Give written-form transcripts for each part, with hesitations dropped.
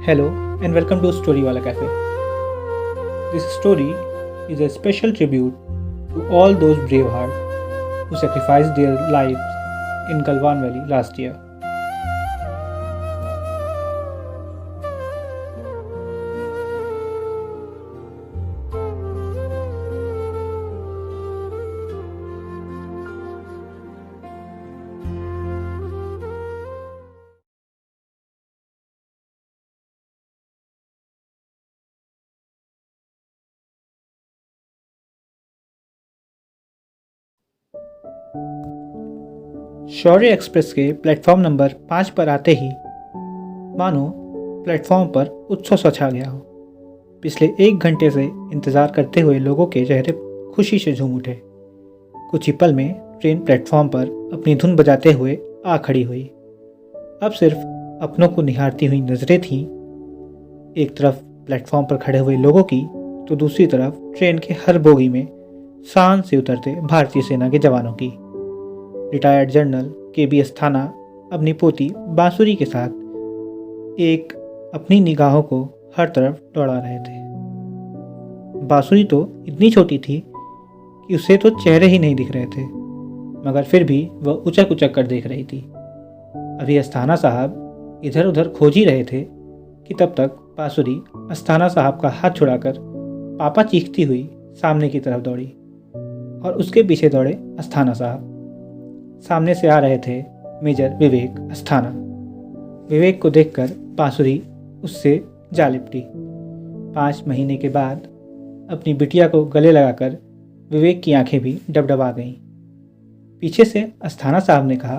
Hello and welcome to Storywala Cafe. This story is a special tribute to all those brave hearts who sacrificed their lives in Galwan Valley last year. Shaurya express के platform number 5 पर आते ही मानो platform पर उत्सव सा छा गया हो। पिछले 1 घंटे से इंतज़ार करते हुए लोगों के चेहरे खुशी से झूम उठे। कुछ ही पल में ट्रेन प्लेटफॉर्म पर अपनी धुन बजाते हुए आ खड़ी हुई। अब सिर्फ अपनों को निहारती हुई नज़रें थीं, एक तरफ प्लेटफॉर्म पर खड़े हुए लोगों की तो दूसरी तरफ ट्रेन के हर बोगी में शान से उतरते भारतीय सेना के जवानों की। Retired general KB. अस्थाना अपनी पोती बांसुरी के साथ एक अपनी निगाहों को हर तरफ दौड़ा रहे थे। बांसुरी तो इतनी छोटी थी कि उसे तो चेहरे ही नहीं दिख रहे थे, मगर फिर भी वह उचक उचक कर देख रही थी। अभी अस्थाना साहब इधर उधर खोज ही रहे थे कि तब तक बांसुरी अस्थाना साहब का हाथ छुड़ाकर पापा चीखती हुई सामने की तरफ दौड़ी और उसके पीछे दौड़े अस्थाना साहब। सामने से आ रहे थे मेजर विवेक अस्थाना। विवेक को देखकर बांसुरी उससे जा लिपटी। 5 महीने के बाद अपनी बिटिया को गले लगाकर विवेक की आंखें भी डबडबा गईं। पीछे से अस्थाना साहब ने कहा,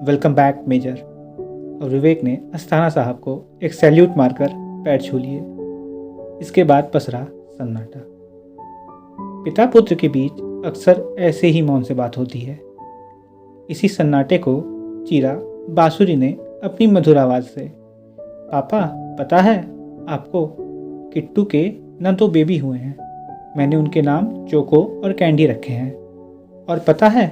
वेलकम बैक मेजर, और विवेक ने अस्थाना साहब को एक सैल्यूट मारकर पैर छू लिए। इसके बाद पसरा सन्नाटा। पिता पुत्र के बीच अक्सर ऐसे ही मौन से बात होती है। इसी सन्नाटे को चीरा बांसुरी ने अपनी मधुर आवाज़ से, पापा पता है आपको, किट्टू के न तो बेबी हुए हैं, मैंने उनके नाम चोको और कैंडी रखे हैं, और पता है।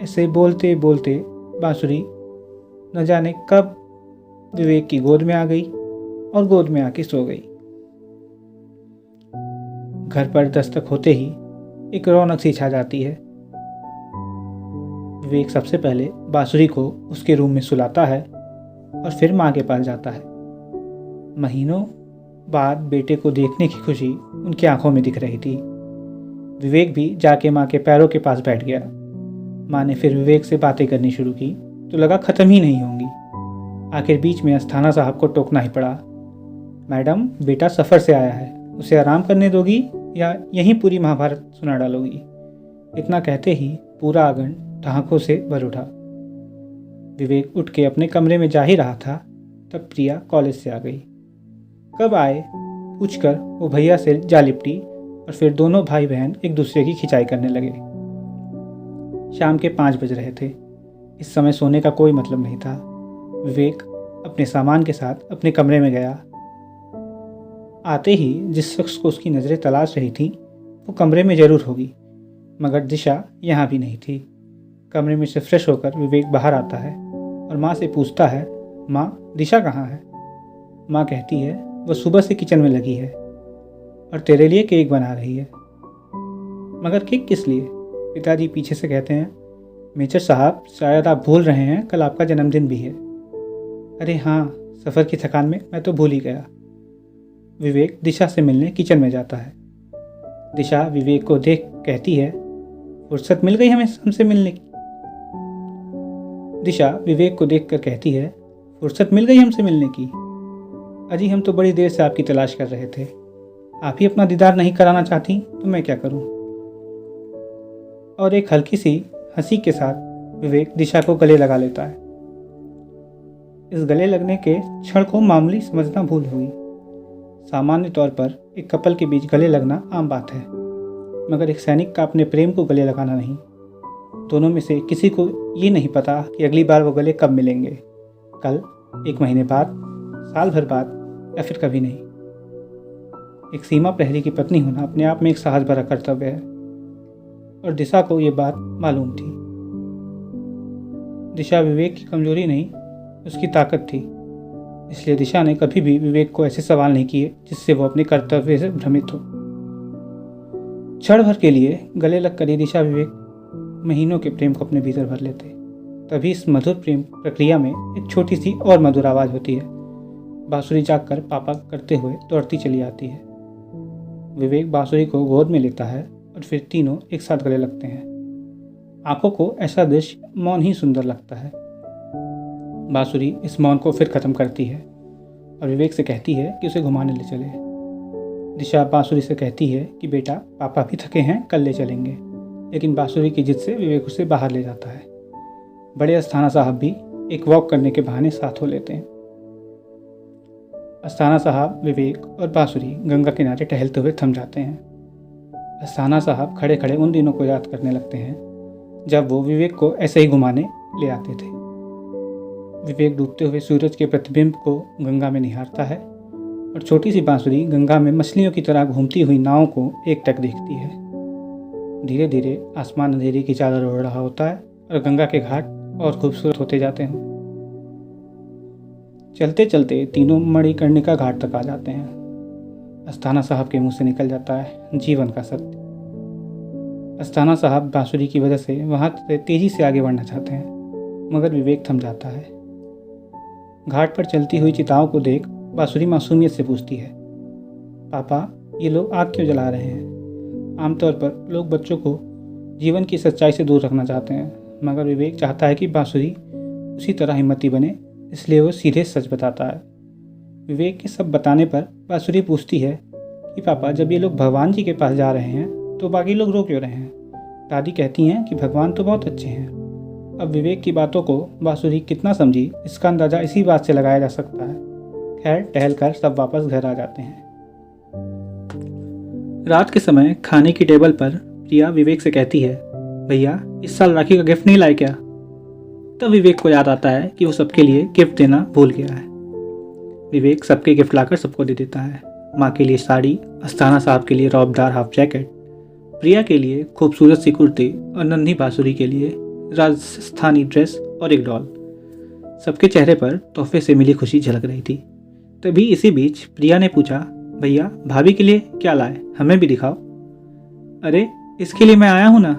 ऐसे बोलते बोलते बांसुरी न जाने कब विवेक की गोद में आ गई और गोद में आके सो गई। घर पर दस्तक होते ही एक रौनक सी छा जाती है। विवेक सबसे पहले बांसुरी को उसके रूम में सुलाता है और फिर माँ के पास जाता है। महीनों बाद बेटे को देखने की खुशी उनकी आंखों में दिख रही थी। विवेक भी जाके माँ के पैरों के पास बैठ गया। माँ ने फिर विवेक से बातें करनी शुरू की तो लगा ख़त्म ही नहीं होंगी। आखिर बीच में अस्थाना साहब को टोकना ही पड़ा। मैडम, बेटा सफ़र से आया है, उसे आराम करने दोगी या यहीं पूरी महाभारत सुना डालोगी? इतना कहते ही पूरा आंगन ठहाकों से भर उठा। विवेक उठ के अपने कमरे में जा ही रहा था तब प्रिया कॉलेज से आ गई। कब आए पूछकर वो भैया से जा लिपटी और फिर दोनों भाई बहन एक दूसरे की खिंचाई करने लगे। शाम के 5 बज रहे थे। इस समय सोने का कोई मतलब नहीं था। विवेक अपने सामान के साथ अपने कमरे में गया। आते ही जिस शख्स को उसकी नज़रें तलाश रही थी वो कमरे में ज़रूर होगी, मगर दिशा यहाँ भी नहीं थी। कमरे में से फ्रेश होकर विवेक बाहर आता है और माँ से पूछता है, माँ दिशा कहाँ है? माँ कहती है, वो सुबह से किचन में लगी है और तेरे लिए केक बना रही है। मगर केक किस लिए? पिताजी पीछे से कहते हैं, मेजर साहब शायद आप भूल रहे हैं, कल आपका जन्मदिन भी है। अरे हाँ, सफ़र की थकान में मैं तो भूल ही गया। विवेक दिशा से मिलने किचन में जाता है। दिशा विवेक को देख कहती है, फुर्सत मिल गई हमें हमसे मिलने की। दिशा विवेक को देखकर कहती है, फुर्सत मिल गई हमसे मिलने की? अजी हम तो बड़ी देर से आपकी तलाश कर रहे थे। आप ही अपना दीदार नहीं कराना चाहती तो मैं क्या करूं? और एक हल्की सी हंसी के साथ विवेक दिशा को गले लगा लेता है। इस गले लगने के क्षण को मामूली समझना भूल हुई। सामान्य तौर पर एक कपल के बीच गले लगना आम बात है, मगर एक सैनिक का अपने प्रेम को गले लगाना नहीं। दोनों में से किसी को ये नहीं पता कि अगली बार वो गले कब मिलेंगे, कल, 1 महीने बाद, साल भर बाद, या फिर कभी नहीं। एक सीमा प्रहरी की पत्नी होना अपने आप में एक साहस भरा कर्तव्य है और दिशा को ये बात मालूम थी। दिशा विवेक की कमजोरी नहीं, उसकी ताकत थी। इसलिए दिशा ने कभी भी विवेक को ऐसे सवाल नहीं किए जिससे वो अपने कर्तव्य से भ्रमित हो। क्षण भर के लिए गले लगकर ये दिशा विवेक महीनों के प्रेम को अपने भीतर भर लेते। तभी इस मधुर प्रेम प्रक्रिया में एक छोटी सी और मधुर आवाज़ होती है। बांसुरी जागकर पापा करते हुए दौड़ती चली आती है। विवेक बांसुरी को गोद में लेता है और फिर तीनों एक साथ गले लगते हैं। आंखों को ऐसा दृश्य मौन ही सुंदर लगता है। बांसुरी इस मौन को फिर खत्म करती है और विवेक से कहती है कि उसे घुमाने ले चले। दिशा बांसुरी से कहती है कि बेटा पापा भी थके हैं, कल ले चलेंगे, लेकिन बांसुरी की जिद से विवेक उसे बाहर ले जाता है। बड़े अस्थाना साहब भी एक वॉक करने के बहाने साथ हो लेते हैं। अस्थाना साहब, विवेक और बांसुरी गंगा किनारे टहलते हुए थम जाते हैं। अस्थाना साहब खड़े खड़े उन दिनों को याद करने लगते हैं जब वो विवेक को ऐसे ही घुमाने ले आते थे। विवेक डूबते हुए सूरज के प्रतिबिंब को गंगा में निहारता है और छोटी सी बांसुरी गंगा में मछलियों की तरह घूमती हुई नाव को एकटक देखती है। धीरे धीरे आसमान अंधेरे की चादर ओढ़ रहा होता है और गंगा के घाट और खूबसूरत होते जाते हैं। चलते चलते तीनों मणिकर्णिका घाट तक आ जाते हैं। अस्थाना साहब के मुंह से निकल जाता है जीवन का सत्य। अस्थाना साहब बांसुरी की वजह से वहां से तेजी से आगे बढ़ना चाहते हैं, मगर विवेक थम जाता है। घाट पर चलती हुई चिताओं को देख बांसुरी मासूमियत से पूछती है, पापा ये लोग आग क्यों जला रहे हैं? आमतौर पर लोग बच्चों को जीवन की सच्चाई से दूर रखना चाहते हैं, मगर विवेक चाहता है कि बांसुरी उसी तरह हिम्मती बने, इसलिए वो सीधे सच बताता है। विवेक के सब बताने पर बांसुरी पूछती है कि पापा जब ये लोग भगवान जी के पास जा रहे हैं तो बाकी लोग रो क्यों रहे हैं? दादी कहती हैं कि भगवान तो बहुत अच्छे हैं। अब विवेक की बातों को बांसुरी कितना समझी इसका अंदाजा इसी बात से लगाया जा सकता है। खैर टहलकर सब वापस घर आ जाते हैं। रात के समय खाने की टेबल पर प्रिया विवेक से कहती है, भैया इस साल राखी का गिफ्ट नहीं लाए क्या? तब विवेक को याद आता है कि वो सबके लिए गिफ्ट देना भूल गया है। विवेक सबके गिफ्ट लाकर सबको दे देता है। माँ के लिए साड़ी, अस्थाना साहब के लिए रौबदार हाफ जैकेट, प्रिया के लिए खूबसूरत सी कुर्ती और नन्ही बांसुरी के लिए राजस्थानी ड्रेस और एक डॉल। सबके चेहरे पर तोहफे से मिली खुशी झलक रही थी। तभी इसी बीच प्रिया ने पूछा, भैया भाभी के लिए क्या लाए, हमें भी दिखाओ। अरे इसके लिए मैं आया हूं ना,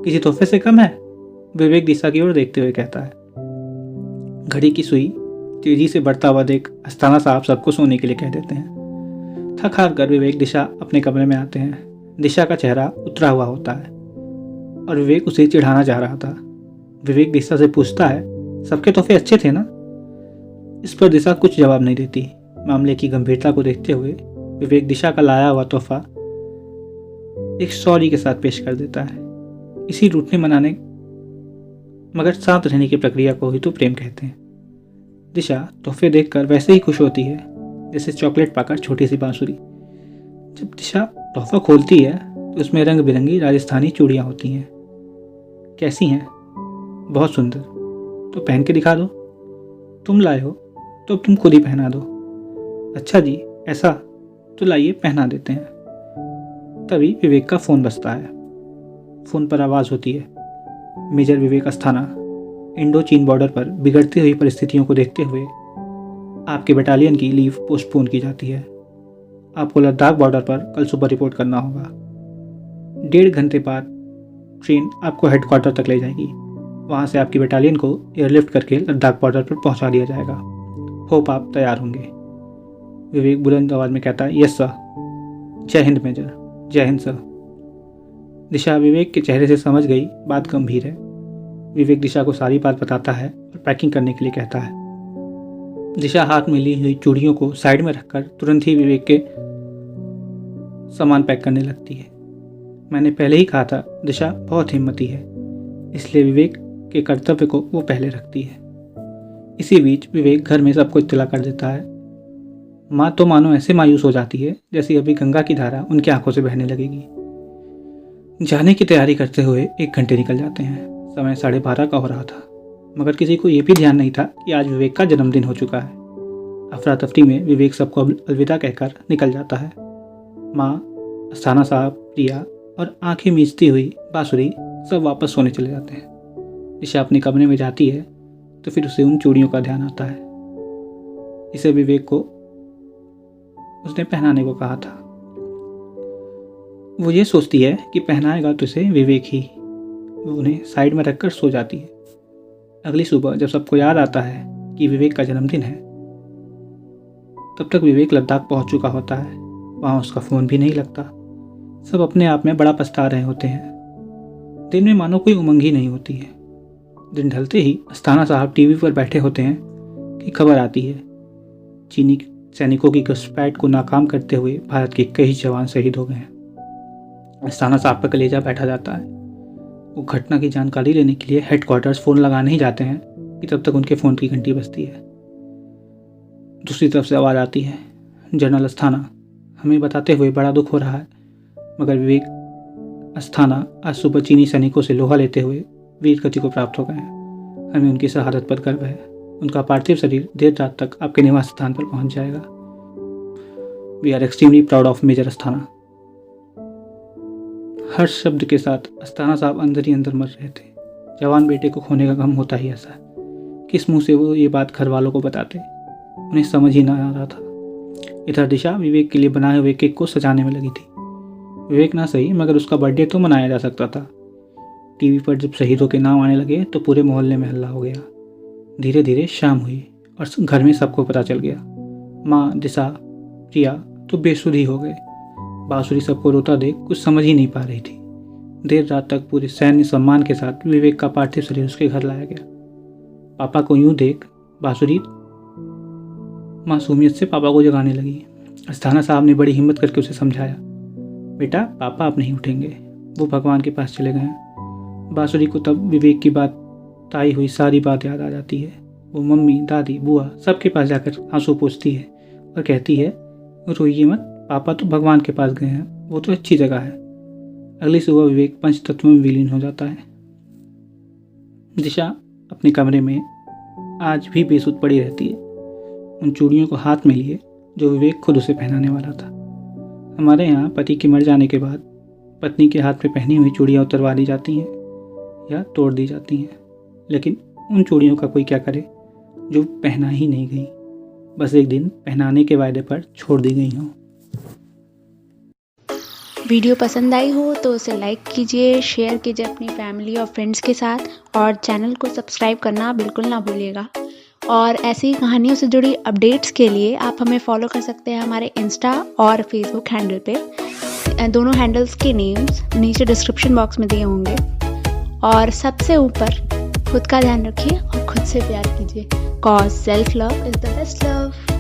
किसी तोहफे से कम है? विवेक दिशा की ओर देखते हुए कहता है। घड़ी की सुई तेजी से बढ़ता हुआ देख अस्थाना साहब सबको सोने के लिए कह देते हैं। थक हार कर विवेक दिशा अपने कमरे में आते हैं। दिशा का चेहरा उतरा हुआ होता है और विवेक उसे चिढ़ाना चाह रहा था। विवेक दिशा से पूछता है, सबके तोहफे अच्छे थे ना? इस पर दिशा कुछ जवाब नहीं देती। मामले की गंभीरता को देखते हुए विवेक दिशा का लाया हुआ तोहफा एक सॉरी के साथ पेश कर देता है। इसी रूठने मनाने मगर शांत रहने की प्रक्रिया को ही तो प्रेम कहते हैं। दिशा तोहफे देखकर वैसे ही खुश होती है जैसे चॉकलेट पाकर छोटी सी बांसुरी। जब दिशा तोहफा खोलती है तो उसमें रंग बिरंगी राजस्थानी चूड़ियाँ होती हैं। कैसी हैं? बहुत सुंदर। तो पहन के दिखा दो। तुम लाए हो तो तुम खुद ही पहना दो। अच्छा जी ऐसा, तो लाइए पहना देते हैं। तभी विवेक का फ़ोन बजता है। फ़ोन पर आवाज़ होती है, मेजर विवेक अस्थाना, इंडो चीन बॉर्डर पर बिगड़ती हुई परिस्थितियों को देखते हुए आपके बटालियन की लीव पोस्टपोन की जाती है। आपको लद्दाख बॉर्डर पर कल सुबह रिपोर्ट करना होगा। 1.5 घंटे बाद ट्रेन आपको हेडक्वार्टर तक ले जाएगी। वहाँ से आपकी बटालियन को एयरलिफ्ट करके लद्दाख बॉर्डर पर पहुँचा दिया जाएगा। होप आप तैयार होंगे। विवेक बुलंद आवाज़ में कहता है, यस सर। जय हिंद मेजर। जय हिंद सर। दिशा विवेक के चेहरे से समझ गई बात गंभीर है। विवेक दिशा को सारी बात बताता है और पैकिंग करने के लिए कहता है। दिशा हाथ में ली हुई चूड़ियों को साइड में रखकर तुरंत ही विवेक के सामान पैक करने लगती है। मैंने पहले ही कहा था दिशा बहुत हिम्मती है, इसलिए विवेक के कर्तव्य को वो पहले रखती है। इसी बीच विवेक घर में सबको इत्तला कर देता है। माँ तो मानो ऐसे मायूस हो जाती है जैसे अभी गंगा की धारा उनकी आंखों से बहने लगेगी। जाने की तैयारी करते हुए 1 घंटे निकल जाते हैं। समय 12:30 का हो रहा था, मगर किसी को यह भी ध्यान नहीं था कि आज विवेक का जन्मदिन हो चुका है। अफरा तफरी में विवेक सबको अलविदा कहकर निकल जाता है। माँ, अस्थाना साहब, प्रिया और आंखें मीचती हुई बांसुरी सब वापस सोने चले जाते हैं। दिशा अपने कमरे में जाती है तो फिर उसे उन चूड़ियों का ध्यान आता है। इसे विवेक को उसने पहनाने को कहा था। वो ये सोचती है कि पहनाएगा तो इसे विवेक ही। वो उन्हें साइड में रखकर सो जाती है। अगली सुबह जब सबको याद आता है कि विवेक का जन्मदिन है, तब तक विवेक लद्दाख पहुंच चुका होता है। वहाँ उसका फ़ोन भी नहीं लगता। सब अपने आप में बड़ा पछता रहे होते हैं। दिन में मानो कोई उमंग ही नहीं होती है। दिन ढलते ही अस्थाना साहब टीवी पर बैठे होते हैं कि खबर आती है, चीनी सैनिकों की घुसपैठ को नाकाम करते हुए भारत के कई जवान शहीद हो गए हैं। अस्थाना साहब का कलेजा बैठा जाता है। वो घटना की जानकारी लेने के लिए हेडक्वार्टर्स फ़ोन लगाने ही जाते हैं कि तब तक उनके फ़ोन की घंटी बजती है। दूसरी तरफ से आवाज़ आती है, जनरल अस्थाना, हमें बताते हुए बड़ा दुख हो रहा है, मगर विवेक अस्थाना आज सुबह चीनी सैनिकों से लोहा लेते हुए वीर गति को प्राप्त हो गए हैं। हमें उनकी शहादत पर गर्व है। उनका पार्थिव शरीर देर रात तक आपके निवास स्थान पर पहुंच जाएगा। We are extremely proud of major Asthana. हर शब्द के साथ अस्थाना साहब अंदर ही अंदर मर रहे थे। जवान बेटे को खोने का गम होता ही ऐसा है। किस मुंह से वो ये बात घर वालों को बताते, उन्हें समझ ही ना आ रहा था। इधर दिशा विवेक के लिए बनाए हुए केक को सजाने में लगी थी। विवेक ना सही, मगर उसका बर्थडे तो मनाया जा सकता था। टीवी पर जब शहीदों के नाम आने लगे तो पूरे मोहल्ले में हल्ला हो गया। धीरे धीरे शाम हुई और घर में सबको पता चल गया। माँ, दिशा, प्रिया तो बेसुध ही हो गए। बांसुरी सबको रोता देख कुछ समझ ही नहीं पा रही थी। देर रात तक पूरे सैन्य सम्मान के साथ विवेक का पार्थिव शरीर उसके घर लाया गया। पापा को यूं देख बांसुरी मासूमियत से पापा को जगाने लगी। अस्थाना साहब ने बड़ी हिम्मत करके उसे समझाया, बेटा पापा अब नहीं उठेंगे, वो भगवान के पास चले गए हैं। बांसुरी को तब विवेक की बात ताई हुई सारी बात याद आ जाती है। वो मम्मी, दादी, बुआ सबके पास जाकर आंसू पोंछती है और कहती है, रोइए मत, पापा तो भगवान के पास गए हैं, वो तो अच्छी जगह है। अगली सुबह विवेक पंचतत्व में विलीन हो जाता है। दिशा अपने कमरे में आज भी बेसुध पड़ी रहती है, उन चूड़ियों को हाथ में लिए जो विवेक खुद उसे पहनाने वाला था। हमारे यहाँ पति के मर जाने के बाद पत्नी के हाथ में पहनी हुई चूड़ियाँ उतरवा दी जाती हैं या तोड़ दी जाती हैं, लेकिन उन चूड़ियों का कोई क्या करे जो पहना ही नहीं गई, बस एक दिन पहनाने के वायदे पर छोड़ दी गई हों। वीडियो पसंद आई हो तो उसे लाइक कीजिए, शेयर कीजिए अपनी फैमिली और फ्रेंड्स के साथ, और चैनल को सब्सक्राइब करना बिल्कुल ना भूलिएगा। और ऐसी ही कहानियों से जुड़ी अपडेट्स के लिए आप हमें फॉलो कर सकते हैं हमारे इंस्टा और फेसबुक हैंडल पे। दोनों हैंडल्स के नेम्स नीचे डिस्क्रिप्शन बॉक्स में दिए होंगे। और सबसे ऊपर खुद का ध्यान रखिए और खुद से प्यार कीजिए, cause self love is the best love.